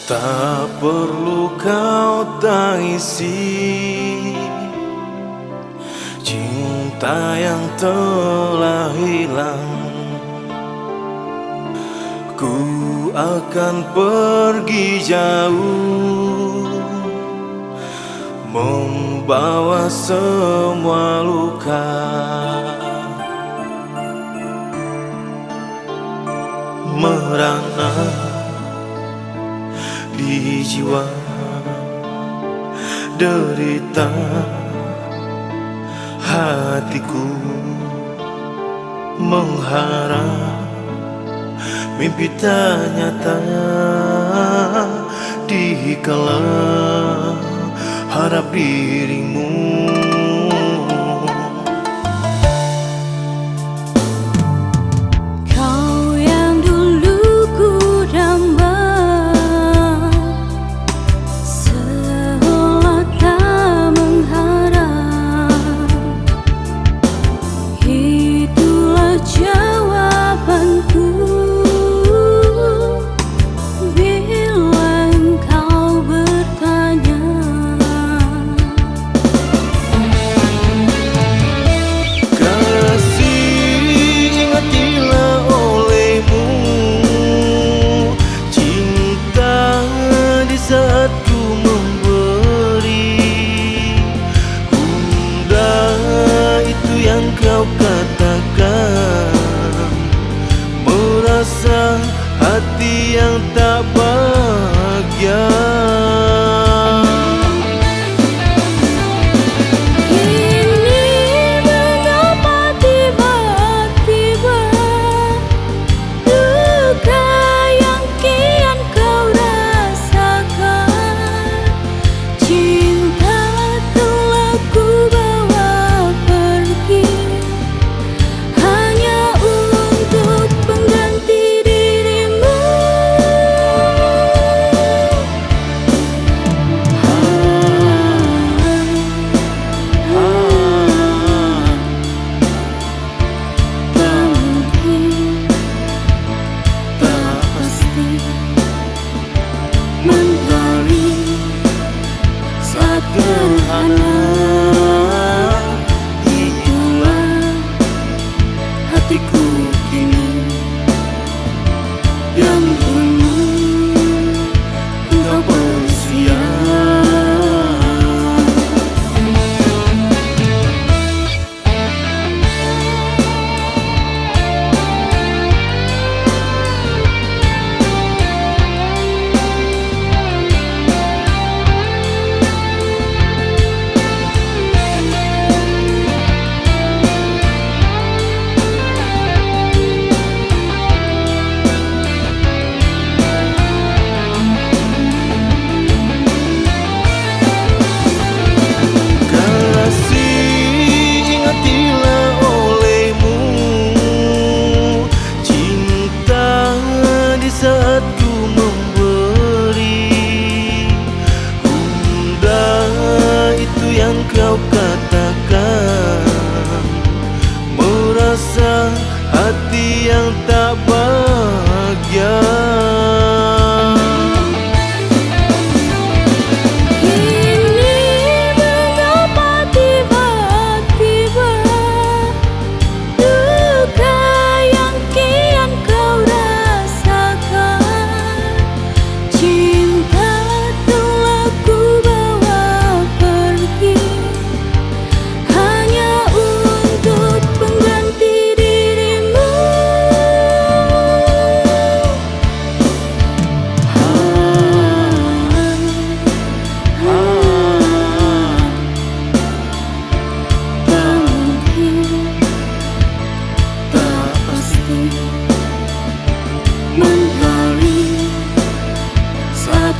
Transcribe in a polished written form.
Tak perlu kau tangisi cinta yang telah hilang. Ku akan pergi jauh, membawa semua luka. Merana di jiwa, derita hatiku, mengharap mimpi tak nyata. Dikala harap dirimu, saat ku memberi, bunda itu yang kau katakan, merasa hati yang tak bahagia. Sederhana, itulah hatiku kini yang dulu engkau bersia. Saat ku memberi, bunda itu yang kau katakan, merasa hati yang tak bahagia. Menggali saat